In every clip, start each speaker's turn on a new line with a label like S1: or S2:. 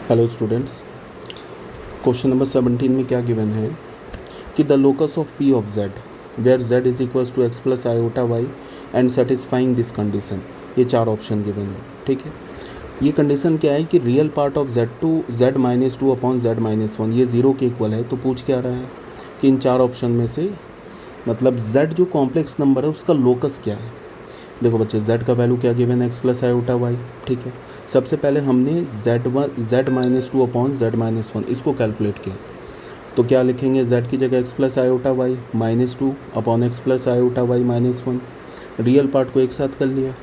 S1: Hello students, question number 17 में क्या given है कि the locus of P of z where z is equals to x plus iota y and satisfying this condition. ये चार option given है। ठीक है, ये कंडीशन क्या है कि real part of z two z minus two upon z minus one ये ज़ीरो के इक्वल है। तो पूछ क्या रहा है कि इन चार ऑप्शन में से मतलब जेड जो कॉम्प्लेक्स नंबर है उसका लोकस क्या है। देखो बच्चे, z का वैल्यू क्या गिवन है, एक्स प्लस आयोटा वाई। ठीक है, सबसे पहले हमने z minus two upon z minus one इसको कैलकुलेट किया। तो क्या लिखेंगे, z की जगह x plus iota y minus two upon x plus iota y minus one. Real part को एक साथ कर लिया।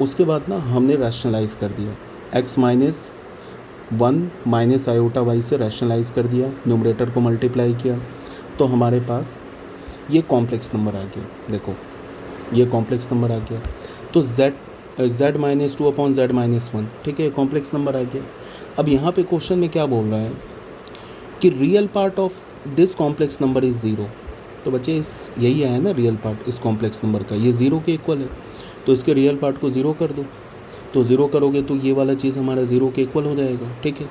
S1: उसके बाद ना हमने रैशनलाइज कर दिया, x minus one minus iota y से रैशनलाइज कर दिया, न्यूमरेटर को मल्टीप्लाई किया। तो हमारे पास ये कॉम्प्लेक्स नंबर आ गया। देखो ये कॉम्प्लेक्स नंबर आ गया। तो z minus two upon z minus one, ठीक है, कॉम्प्लेक्स नंबर आ गया। अब यहाँ पे क्वेश्चन में क्या बोल रहा है कि real part of this complex number is zero. तो बच्चे इस यही आया ना, रियल पार्ट इस कॉम्प्लेक्स नंबर का ये ज़ीरो के इक्वल है। तो इसके रियल पार्ट को ज़ीरो कर दो। तो ज़ीरो करोगे तो ये वाला चीज़ हमारा ज़ीरो के इक्वल हो जाएगा। ठीक है,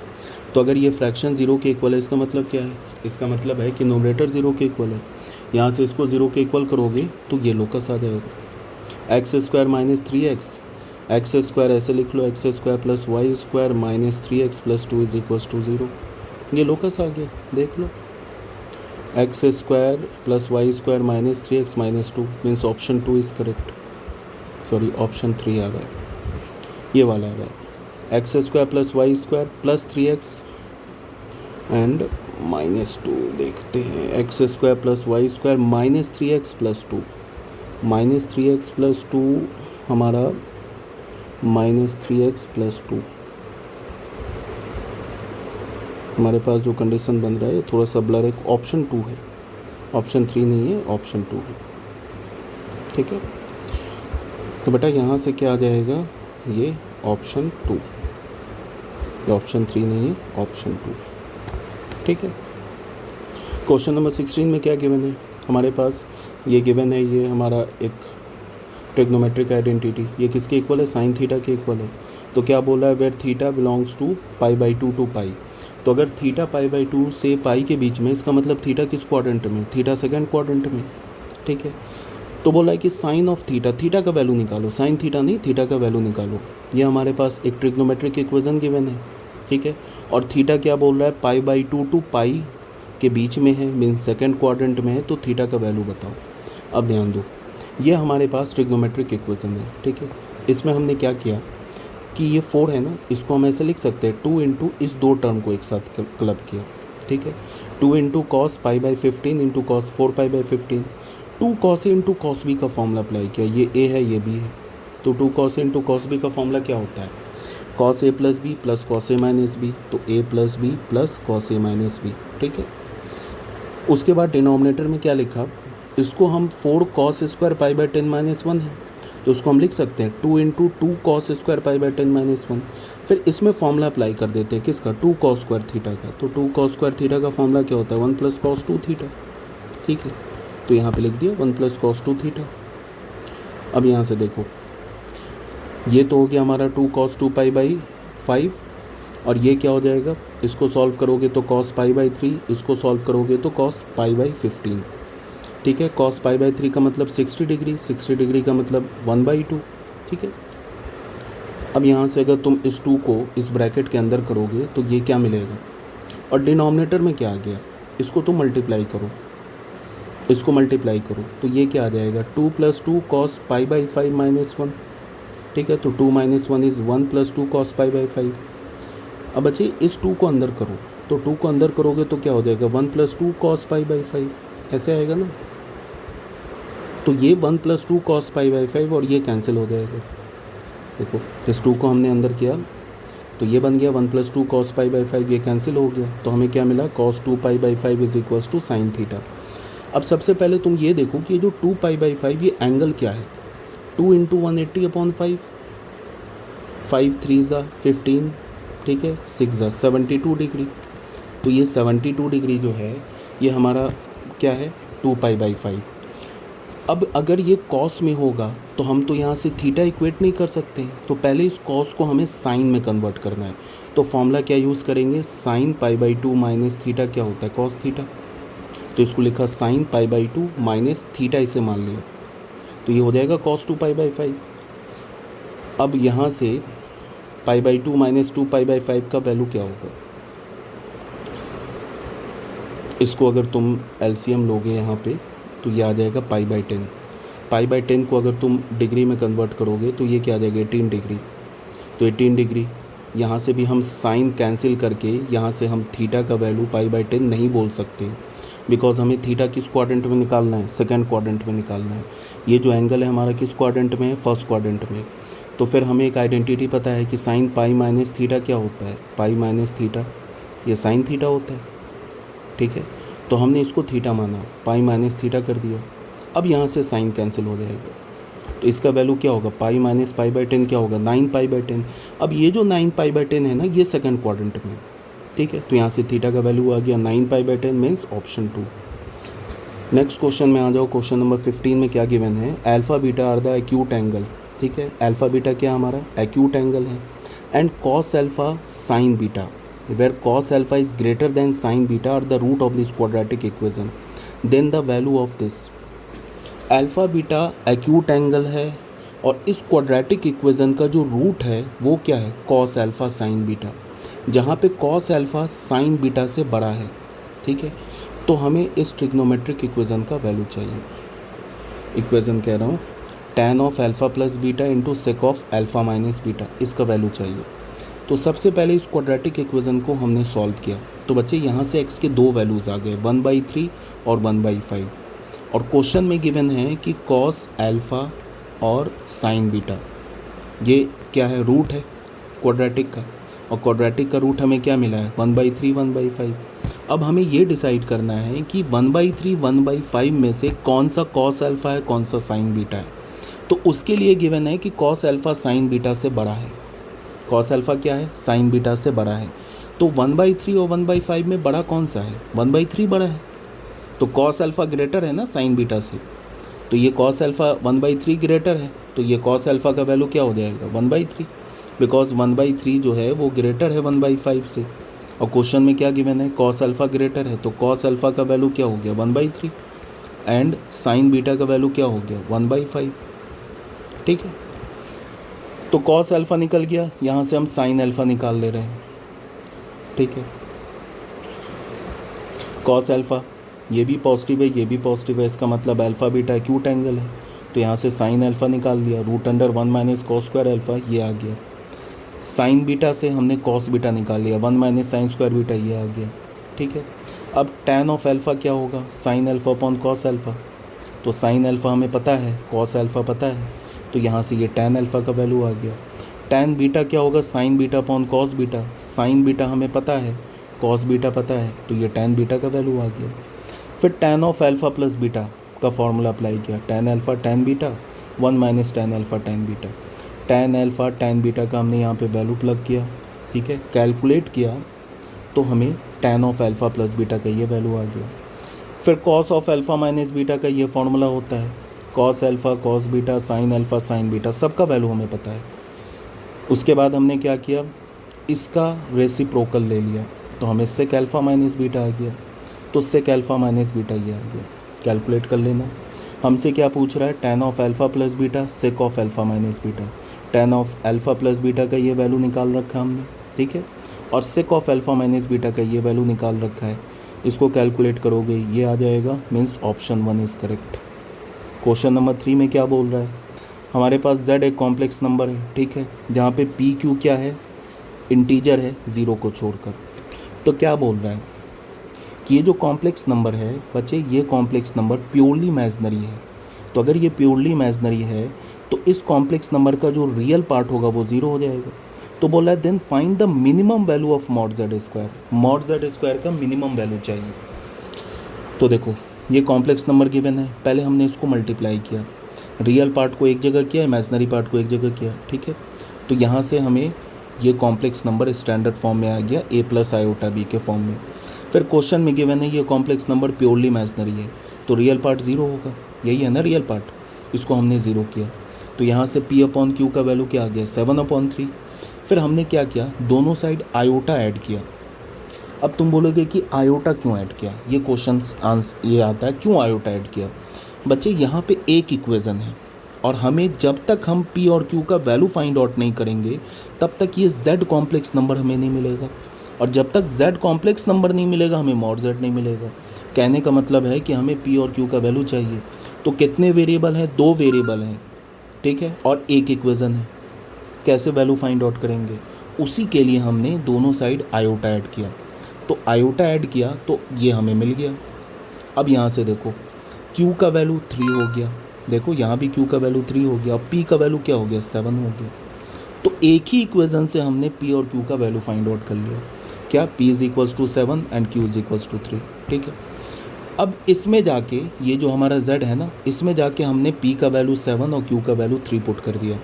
S1: तो अगर ये फ्रैक्शन ज़ीरो के इक्वल है इसका मतलब क्या है, इसका मतलब है कि न्यूमरेटर ज़ीरो के इक्वल है। यहाँ से इसको ज़ीरो के इक्वल करोगे तो ये लोकस आ जाएगा, X square minus three X square ऐसे लिख लो, X square plus Y square minus three X plus two is equals to zero. ये लोकस आ गया, देख लो, X square plus Y square minus three X minus two means option two is correct. Sorry, option three आ रहा है, ये वाला आ रहा है, X square plus Y square plus three X and minus to. देखते हैं, X square plus Y square minus three X plus two, minus three X plus two हमारा minus three X plus two. हमारे पास जो condition बन रहा है थोड़ा सा ब्लर है, ऑप्शन टू है, ऑप्शन थ्री नहीं है, ऑप्शन टू है। ठीक है, तो बेटा यहाँ से क्या आ जाएगा, ये ऑप्शन टू, ये ऑप्शन थ्री नहीं है, ऑप्शन टू। ठीक है, क्वेश्चन नंबर 16 में क्या गिवन है हमारे पास, ये गिवन है, ये हमारा एक ट्रिग्नोमेट्रिक आइडेंटिटी, ये किसके इक्वल है, साइन थीटा के इक्वल है। तो क्या बोला है, where theta belongs to pi by two two pi. तो अगर थीटा पाई बाई टू से पाई के बीच में, इसका मतलब थीटा किस क्वाड्रेंट में, थीटा सेकंड क्वाड्रेंट में। ठीक है, तो बोला है कि साइन ऑफ थीटा, थीटा का वैल्यू निकालो, साइन थीटा नहीं, थीटा का वैल्यू निकालो। ये हमारे पास एक ट्रिग्नोमेट्रिक इक्वेशन गिवन है। ठीक है, और थीटा क्या बोल रहा है, पाई बाई टू टू पाई के बीच में है, मीन्स सेकंड क्वाड्रेंट में है, तो थीटा का वैल्यू बताओ। अब ध्यान दो, ये हमारे पास ट्रिग्नोमेट्रिक इक्वेशन है। ठीक है, इसमें हमने क्या किया कि ये 4 है ना, इसको हम ऐसे लिख सकते हैं, 2 इंटू इस दो टर्म को एक साथ क्लब किया। ठीक है, 2 into cos pi by 15 into cos 4 pi by 15, 2 cos A into cos B का फॉर्मूला अप्लाई किया। ये ए है, ये बी है, तो 2 cos A into cos B का फॉर्मूला क्या होता है, cos A plus B plus cos A minus B, तो A plus B plus cos A minus B. ठीक है, उसके बाद डिनोमिनेटर में क्या लिखा, इसको हम 4 cos square pi by 10 minus one है, तो उसको हम लिख सकते हैं 2 into two cos square pi by 10 minus one. फिर इसमें फॉर्मूला अप्लाई कर देते हैं, किसका, 2 कॉस स्क्वायर थीटा का। तो 2 कॉस स्क्वायर थीटा का फॉर्मूला क्या होता है, 1 प्लस कॉस टू थीटा। ठीक है, तो यहाँ पे लिख दिया 1 प्लस कॉस टू थीटा। अब यहाँ से देखो, ये तो हो गया हमारा 2 कॉस टू पाई बाई 5, और ये क्या हो जाएगा, इसको सॉल्व करोगे तो कॉस पाई बाई 3, इसको सॉल्व करोगे तो कॉस पाई बाई 15। ठीक है, कॉस पाई बाई 3 का मतलब 60 डिग्री, 60 डिग्री का मतलब 1/2। ठीक है, अब यहाँ से अगर तुम इस 2 को इस ब्रैकेट के अंदर करोगे तो ये क्या मिलेगा, और डिनोमिनेटर में क्या आ गया, इसको तुम मल्टीप्लाई करो, इसको मल्टीप्लाई करो, तो ये क्या आ जाएगा, 2 plus two cos pi by 5 minus one. ठीक है, तो 2 minus one is 1 plus two cos pi by 5। अब बच्चे इस 2 को अंदर करो, तो 2 को अंदर करोगे तो क्या हो जाएगा, 1 plus two cos pi by 5, ऐसे आएगा ना। तो ये 1 plus two cos pi by 5 और ये कैंसिल हो जाएगा। देखो, इस 2 को हमने अंदर किया तो ये बन गया 1 plus two cos pi by 5, ये कैंसिल हो गया, तो हमें क्या मिला, cos 2 pi by 5 is equals to sine theta. अब सबसे पहले तुम ये देखो कि ये जो 2 पाई बाई 5 ये एंगल क्या है, 2 इंटू 180 अपॉन 5, 5 3 ज़ा 15, ठीक है, 6 ज़ा 72 डिग्री। तो ये 72 डिग्री जो है ये हमारा क्या है, 2 पाई बाई 5। अब अगर ये कॉस में होगा तो हम तो यहाँ से थीटा इक्वेट नहीं कर सकते, तो पहले इस कॉस को हमें साइन में कन्वर्ट करना है। तो फॉर्मूला क्या यूज़ करेंगे, sine pi by to minus theta क्या होता है, कॉस थीटा। तो इसको लिखा sine pi by to minus theta, इसे मान लिया, तो ये हो जाएगा cos two pi by five. अब यहाँ से पाई by to minus two pi by five का वैल्यू क्या होगा, इसको अगर तुम एलसीएम लोगे यहाँ पे तो ये आ जाएगा pi by ten. Pi by ten को अगर तुम डिग्री में कन्वर्ट करोगे तो ये क्या आ जाएगा 18 डिग्री। तो 18 डिग्री, यहाँ से भी हम साइन कैंसिल करके यहाँ से हम थीटा का वैल्यू पाई बाई टेन नहीं बोल सकते, बिकॉज हमें थीटा किस क्वाड्रेंट में निकालना है, सेकंड क्वाड्रेंट में निकालना है। ये जो एंगल है हमारा किस क्वाड्रेंट में है, फर्स्ट क्वाड्रेंट में। तो फिर हमें एक आइडेंटिटी पता है कि साइन पाई माइनस थीटा क्या होता है, पाई माइनस थीटा, ये साइन थीटा होता है, ठीक है। तो हमने इसको थीटा माना, पाई माइनस थीटा कर दिया। अब यहाँ से साइन कैंसिल हो जाएगा, तो इसका वैल्यू क्या होगा, pi minus pi by ten क्या होगा, 9 पाई बाई टेन। अब ये जो 9 पाई बाई टेन है ना, ये सेकंड क्वाड्रेंट में, ठीक है। तो यहाँ से थीटा का वैल्यू आ गया 9 pi by ten, means option 2। Next question में आ जाओ। क्वेश्चन नंबर 15 में क्या गिवन है, alpha beta are the acute angle, ठीक है। अल्फा बीटा क्या हमारा एक्यूट एंगल है, and cos alpha sine beta, where cos alpha is greater than sin beta are the root of this quadratic equation, then the value of this। Alpha beta acute angle है और इस quadratic equation का जो root है वो क्या है, cos alpha sine beta, जहाँ पे cos अल्फ़ा साइन बीटा से बड़ा है, ठीक है। तो हमें इस ट्रिग्नोमेट्रिक इक्वेशन का वैल्यू चाहिए। इक्वेशन कह रहा हूँ tan of alpha plus beta into sake of alpha minus beta, इसका वैल्यू चाहिए। तो सबसे पहले इस क्वाड्रेटिक इक्वेशन को हमने सॉल्व किया। तो बच्चे यहाँ से x के दो वैल्यूज़ आ गए, 1/3 और 1/5। और क्वेश्चन में गिवन है कि cos अल्फ़ा और साइन बीटा, ये क्या है, रूट है क्वाड्रेटिक का, और क्वाड्रेटिक का रूट हमें क्या मिला है, 1/3 1/5। अब हमें ये डिसाइड करना है कि 1/3 1/5 में से कौन सा cos अल्फ़ा है, कौन सा साइन बीटा है। तो उसके लिए गिवन है कि cos अल्फ़ा साइन बीटा से बड़ा है, cos अल्फ़ा क्या है, साइन बीटा से बड़ा है। तो 1/3 और 1/5 में बड़ा कौन सा है, 1/3 बड़ा है। तो cos अल्फ़ा ग्रेटर है ना साइन बीटा से, तो ये cos अल्फ़ा 1/3 ग्रेटर है, तो ये cos अल्फ़ा का वैल्यू क्या हो जाएगा 1/3, बिकॉज 1/3 जो है वो ग्रेटर है 1/5 से। और क्वेश्चन में क्या गिवन है, cos अल्फ़ा ग्रेटर है, तो cos अल्फ़ा का वैल्यू क्या हो गया 1/3, एंड साइन बीटा का वैल्यू क्या हो गया 1/5, ठीक है। तो cos अल्फ़ा निकल गया, यहाँ से हम साइन अल्फ़ा निकाल ले रहे हैं, ठीक है। cos अल्फ़ा ये भी पॉजिटिव है, ये भी पॉजिटिव है, इसका मतलब अल्फ़ा बीटा एक्यूट एंगल है। तो यहाँ से साइन अल्फ़ा निकाल लिया, √1 माइनस कॉस स्क्वायर अल्फ़ा, ये आ गया। साइन बीटा से हमने कॉस बीटा निकाल लिया, 1 माइनस साइन स्क्वायर बीटा, ये आ गया, ठीक है। अब tan ऑफ अल्फ़ा क्या होगा, sine alpha upon cos alpha. तो साइन अल्फ़ा हमें पता है, कॉस अल्फ़ा पता है, तो यहाँ से ये tan अल्फ़ा का वैल्यू आ गया। tan बीटा क्या होगा, sign beta upon cos beta, sign beta हमें पता है, कॉस बीटा पता है, तो ये tan बीटा का वैल्यू आ गया। फिर tan of alpha plus beta का फॉर्मूला अप्लाई किया, tan alpha tan beta 1 minus tan alpha tan beta. tan alpha tan beta का हमने यहाँ पे वैल्यू प्लग किया, ठीक है, कैलकुलेट किया, तो हमें tan of alpha plus beta का ये वैल्यू आ गया। फिर cos of alpha minus beta का ये फॉर्मूला होता है, cos alpha cos beta sin alpha sin beta, सबका वैल्यू हमें पता है। उसके बाद हमने क्या किया, इसका रेसिप्रोकल ले लिया, तो हमें सेक अल्फ़ा माइनस बीटा आ गया, तो सेक अल्फ़ा माइनस बीटा ये आ गया। कैलकुलेट कर लेना। हमसे क्या पूछ रहा है, tan of alpha plus beta sake of alpha minus beta. tan of alpha plus beta का ये वैल्यू निकाल रखा हमने, ठीक है, और sake of alpha minus beta का ये वैल्यू निकाल रखा है। इसको कैलकुलेट करोगे ये आ जाएगा, means option 1 is correct. Question number 3 में क्या बोल रहा है, हमारे पास z एक कॉम्प्लेक्स नंबर है, ठीक है, जहाँ पे पी क्यू क्या है, इंटीजर है 0 को छोड़कर। तो क्या बोल रहा है कि ये जो कॉम्प्लेक्स नंबर है बच्चे, ये कॉम्प्लेक्स नंबर प्योरली इमेजनरी है। तो अगर ये प्योरली इमेजनरी है तो इस कॉम्प्लेक्स नंबर का जो रियल पार्ट होगा वो 0 हो जाएगा। तो बोला है then find the minimum value of mod z square, mod z square का मिनिमम वैल्यू चाहिए। तो देखो ये कॉम्प्लेक्स नंबर गिवन है, पहले हमने इसको मल्टीप्लाई किया, रियल पार्ट को एक जगह किया, इमेजनरी पार्ट को एक जगह किया, ठीक है। तो यहाँ से हमें ये कॉम्प्लेक्स नंबर स्टैंडर्ड फॉर्म में आ गया, a + i b के फॉर्म में। फिर क्वेश्चन में गिवन है ये कॉम्प्लेक्स नंबर प्योरली इमेजनरी है, तो रियल पार्ट 0 होगा, यही है ना रियल पार्ट, इसको हमने ज़ीरो किया। तो यहाँ से P अपॉन Q का वैल्यू क्या आ गया 7/3। फिर हमने क्या किया, दोनों साइड आयोटा ऐड किया। अब तुम बोलोगे कि आयोटा क्यों ऐड किया, ये क्वेश्चन आंसर ये आता है क्यों आयोटा ऐड किया। बच्चे यहाँ पे एक इक्वेशन है और हमें जब तक हम P और Q का वैल्यू फाइंड आउट नहीं करेंगे तब तक ये Z कॉम्प्लेक्स नंबर हमें नहीं मिलेगा, और जब तक Z कॉम्प्लेक्स नंबर नहीं मिलेगा हमें मॉड Z नहीं मिलेगा। कहने का मतलब है कि हमें P और Q का वैल्यू चाहिए। तो कितने वेरिएबल हैं, 2 वेरिएबल हैं, ठीक है, और एक इक्वेशन है। कैसे वैल्यू फाइंड आउट करेंगे, उसी के लिए हमने दोनों साइड आयोटा ऐड किया। तो आयोटा ऐड किया तो ये हमें मिल गया। अब यहाँ से देखो Q का वैल्यू 3 हो गया, देखो यहाँ भी Q का वैल्यू 3 हो गया, और P का वैल्यू क्या हो गया 7 हो गया। तो एक ही इक्वेशन से हमने P और Q का वैल्यू फाइंड आउट कर लिया। क्या, P is equals to 7 and Q is equals to 3, ठीक है। अब इसमें जाके ये जो हमारा Z है ना, इसमें जाके हमने P का वैल्यू 7 और Q का वैल्यू 3 पुट कर दिया।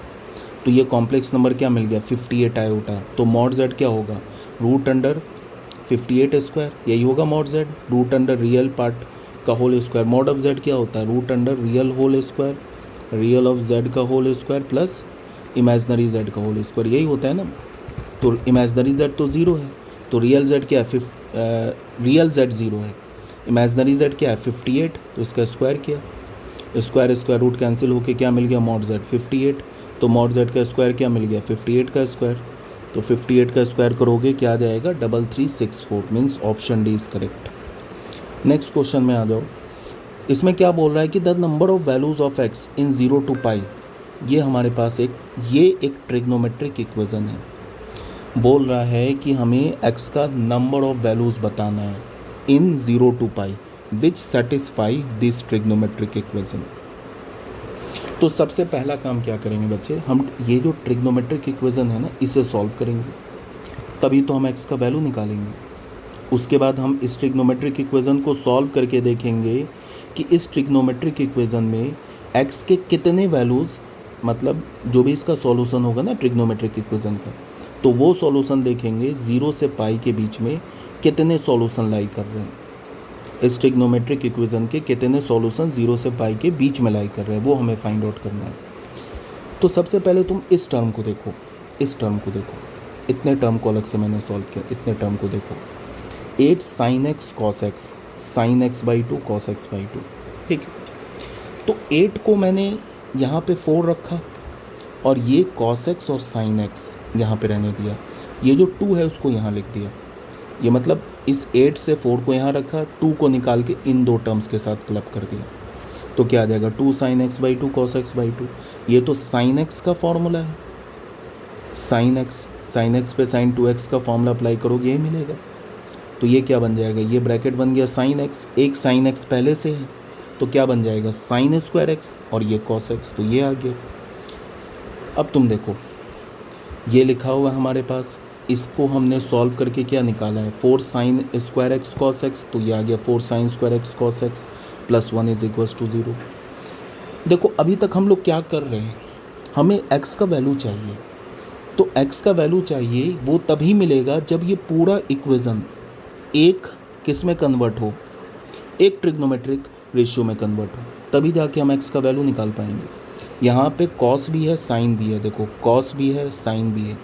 S1: तो ये कॉम्प्लेक्स नंबर क्या मिल गया 58 आयोटा। तो मॉड Z क्या होगा, रूट अंडर 58 स्क्वायर, यही होगा mod Z, root under real part का whole square. Mod of Z क्या होता है, root under real whole square, real of Z का whole square plus imaginary Z का होल स्क्वायर, यही होता है ना। तो इमेजनरी Z तो ज़ीरो है, तो रियल Z क्या है, रियल Z ज़ीरो है, इमेजनरी Z क्या है 58, तो इसका स्क्वायर किया, स्क्वायर स्क्वायर रूट कैंसिल होके क्या मिल गया मॉड Z 58। तो मॉड Z का स्क्वायर क्या मिल गया 58 का स्क्वायर। तो 58 का स्क्वायर करोगे क्या आ जाएगा 3364, means option D is correct. Next question में आ जाओ। इसमें क्या बोल रहा है कि the number of values of x in 0 to पाई, ये हमारे पास एक ट्रिग्नोमेट्रिक इक्वेशन है। बोल रहा है कि हमें x का नंबर ऑफ वैल्यूज़ बताना है इन 0 to pi which satisfy this trigonometric equation. तो सबसे पहला काम क्या करेंगे बच्चे, हम ये जो ट्रिग्नोमेट्रिक इक्वेशन है ना इसे सॉल्व करेंगे, तभी तो हम x का वैल्यू निकालेंगे। उसके बाद हम इस ट्रिग्नोमेट्रिक इक्वेशन को सॉल्व करके देखेंगे कि इस ट्रिग्नोमेट्रिक इक्वेशन में x के कितने वैल्यूज़, मतलब जो भी इसका सॉल्यूशन होगा ना ट्रिग्नोमेट्रिक इक्वेशन का, तो वो सॉल्यूशन देखेंगे 0 से पाई के बीच में कितने सॉल्यूशन लाई कर रहे हैं। इस ट्रिग्नोमेट्रिक इक्वेशन के कितने सॉल्यूशन 0 से पाई के बीच में लाई कर रहे हैं, वो हमें फाइंड आउट करना है। तो सबसे पहले तुम इस टर्म को देखो, इस टर्म को देखो, इतने टर्म को अलग से मैंने सॉल्व किया, इतने टर्म को देखो। 8 sin x cos x, sin x/2 cos x/2, ठीक है। तो 8 को मैंने यहाँ पे 4 रखा और ये cos x और sin x यहाँ पे रहने दिया, ये जो 2 है उसको यहाँ लिख दिया। ये मतलब इस 8 से 4 को यहाँ रखा, 2 को निकाल के इन दो टर्म्स के साथ क्लब कर दिया। तो क्या आ जाएगा 2 sin x/2 cos x/2। ये तो sin x का फॉर्मूला है, sin x पे sin 2x का फॉर्मूला अप्लाई करोगे यही मिलेगा। तो ये क्या बन जाएगा, ये ब्रैकेट बन गया sin x, एक sin x पहले से है तो क्या बन जाएगा sin स्क्वायर x, और ये cos x, तो ये आ गया। अब तुम देखो ये लिखा हुआ है हमारे पास, इसको हमने सॉल्व करके क्या निकाला है 4 sin square x cos x, तो ये आ गया 4 sin square x cos x plus 1 is equals to 0। देखो अभी तक हम लोग क्या कर रहे हैं, हमें x का वैल्यू चाहिए। तो x का वैल्यू चाहिए वो तभी मिलेगा जब ये पूरा इक्वेशन एक किस में कन्वर्ट हो, एक ट्रिग्नोमेट्रिक रेशियो में कन्वर्ट हो, तभी जाके हम x का वैल्यू निकाल पाएंगे। यहाँ पे cos भी है sin भी है, देखो cos भी है sin भी है।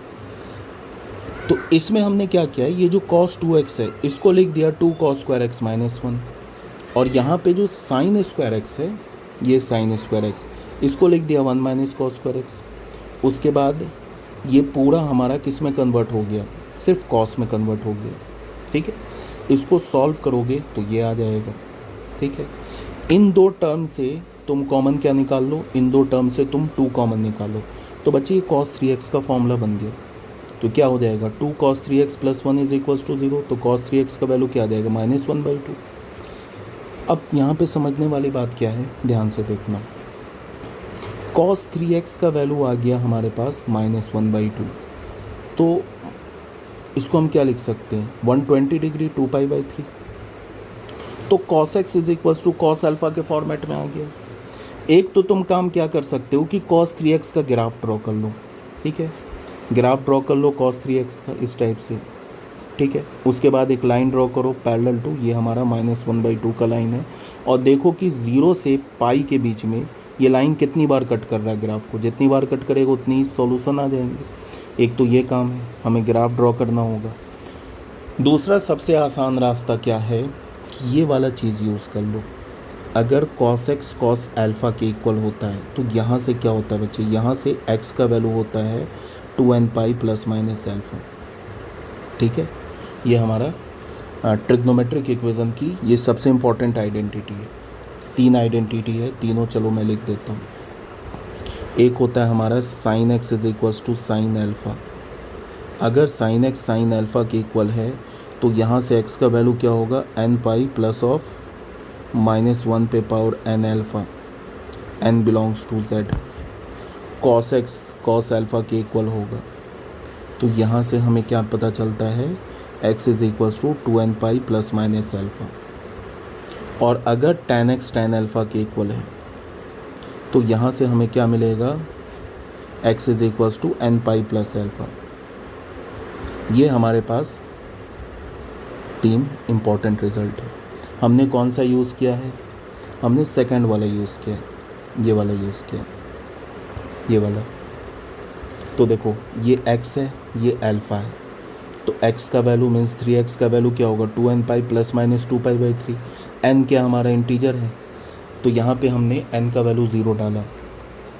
S1: तो इसमें हमने क्या किया है, ये जो cos 2x है इसको लिख दिया 2 cos स्क्वायर एक्स माइनस 1, और यहाँ पे जो sin स्क्वायर एक्स है ये sin स्क्वायर एक्स, इसको लिख दिया 1 माइनस cos स्क्वायर एक्स। उसके बाद ये पूरा हमारा किस में कन्वर्ट हो गया, सिर्फ cos में कन्वर्ट हो गया, ठीक है। इसको सॉल्व करोगे तो ये आ जाएगा, ठीक है। इन दो टर्म से तुम कॉमन क्या निकाल लो, इन दो टर्म से तुम 2 कॉमन निकालो। तो बच्चे ये cos 3x का फॉर्मूला बन गया। तो क्या हो जाएगा 2 cos 3x plus 1 is equals to 0। तो cos 3x का वैल्यू क्या आ जाएगा -1/2। अब यहाँ पे समझने वाली बात क्या है, ध्यान से देखना। cos 3x का वैल्यू आ गया हमारे पास -1/2, तो इसको हम क्या लिख सकते हैं 120 डिग्री 2π/3। तो cos x is equals to cos alpha के फॉर्मेट में आ गया। एक तो तुम काम क्या कर सकते हो कि cos 3x का ग्राफ ड्रॉ कर लो, ठीक है, ग्राफ ड्रॉ कर लो cos 3x का इस टाइप से, ठीक है। उसके बाद एक लाइन ड्रॉ करो पैरेलल टू, ये हमारा -1/2 का लाइन है। और देखो कि 0 से पाई के बीच में ये लाइन कितनी बार कट कर रहा है ग्राफ को, जितनी बार कट करेगा उतनी ही सॉल्यूशन आ जाएंगे। एक तो ये काम है, हमें ग्राफ ड्रॉ करना होगा। दूसरा सबसे आसान रास्ता क्या है कि ये वाला चीज़ यूज़ कर लो। अगर cos x cos अल्फ़ा के इक्वल होता है तो यहाँ से क्या होता है बच्चे, यहाँ से x का वैल्यू होता है 2n पाई प्लस माइनस अल्फ़ा। ठीक है, ये हमारा ट्रिग्नोमेट्रिक इक्वेशन की ये सबसे इम्पॉर्टेंट आइडेंटिटी है। 3 आइडेंटिटी है, तीनों चलो मैं लिख देता हूँ। एक होता है हमारा sine x is equals to sine alpha. अगर साइन x साइन अल्फ़ा के इक्वल है तो यहाँ से x का वैल्यू क्या होगा, n पाई प्लस ऑफ -1 पे power n alpha, n belongs to z। cos x cos alpha के इक्वल होगा तो यहाँ से हमें क्या पता चलता है, x is equals to 2n पाई प्लस माइनस अल्फ़ा। और अगर tan x tan अल्फ़ा के इक्वल है तो यहाँ से हमें क्या मिलेगा, x is equals to n pi plus alpha. ये हमारे पास 3 इम्पॉर्टेंट रिज़ल्ट है। हमने कौन सा यूज़ किया है, हमने सेकंड वाला यूज़ किया है, ये वाला यूज़ किया, ये वाला। तो देखो ये x है, ये अल्फ़ा है, तो x का वैल्यू मीन्स 3x का वैल्यू क्या होगा, 2n पाई plus minus 2 pi by 3। n क्या हमारा इंटीजर है, तो यहाँ पे हमने n का वैल्यू 0 डाला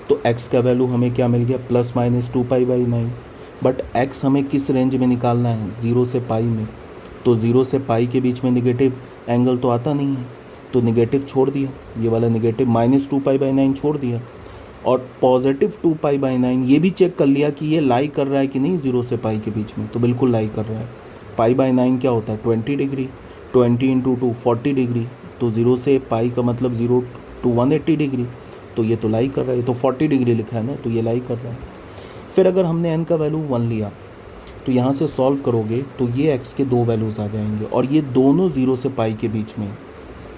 S1: तो x का वैल्यू हमें क्या मिल गया, plus minus 2 pi by 9। But x हमें किस रेंज में निकालना है, 0 से पाई में। तो 0 से पाई के बीच में निगेटिव एंगल तो आता नहीं है, तो निगेटिव छोड़ दिया, ये वाला निगेटिव -2 पाई बाई 9 छोड़ दिया। और पॉजिटिव 2 पाई बाई 9 ये भी चेक कर लिया कि ये लाई कर रहा है कि नहीं 0 से पाई के बीच में, तो बिल्कुल लाई कर रहा है। पाई बाई 9 क्या होता है, 20 डिग्री, 20 इंटू 2 40 डिग्री, तो 0 से पाई का मतलब 0 to 180 डिग्री, तो ये तो लाई कर रहा है, तो 40 डिग्री लिखा है ना, तो ये लाई कर रहा है। फिर अगर हमने n का वैल्यू 1 लिया तो यहाँ से सॉल्व करोगे तो ये x के 2 वैल्यूज़ आ जाएंगे और ये दोनों 0 से पाई के बीच में,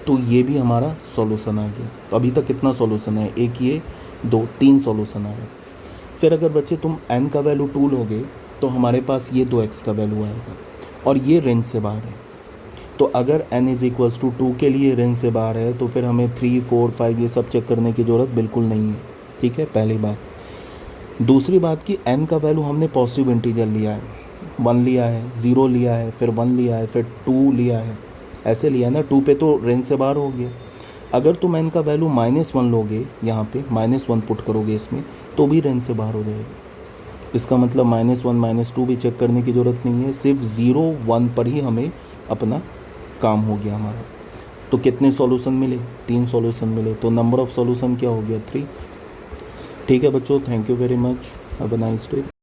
S1: तो ये भी हमारा सॉल्यूशन आ गया। तो अभी तक कितना सॉल्यूशन है, एक ये 2 3 सॉल्यूशन आया। फिर अगर बच्चे तुम n का वैल्यू 2 लोगे तो हमारे पास ये 2x का वैल्यू आएगा और ये रेंज से बाहर है। तो अगर n इज़ इक्वल्स टू 2 के लिए रेंज से बाहर है तो फिर हमें 3 4 5 ये सब चेक करने की ज़रूरत बिल्कुल नहीं है। ठीक है, पहली बात। दूसरी बात कि n का वैल्यू हमने पॉजिटिव इंटीजर लिया है, 1 लिया है, 0 लिया है, फिर 1 लिया है, फिर 2 लिया है, ऐसे लिया ना, 2 पे तो रेंज से बाहर हो गया। अगर तुम n का वैल्यू -1 लोगे, यहाँ पे -1 पुट करोगे इसमें, तो भी रेंज से बाहर हो जाएगा। इसका मतलब -1 -2 भी चेक करने की ज़रूरत नहीं है, सिर्फ 0 1 पर ही हमें अपना काम हो गया हमारा। तो कितने सॉल्यूशन मिले, 3 सॉल्यूशन मिले, तो नंबर ऑफ़ सॉल्यूशन क्या हो गया, 3। ठीक है बच्चों, thank you very much, have a nice day.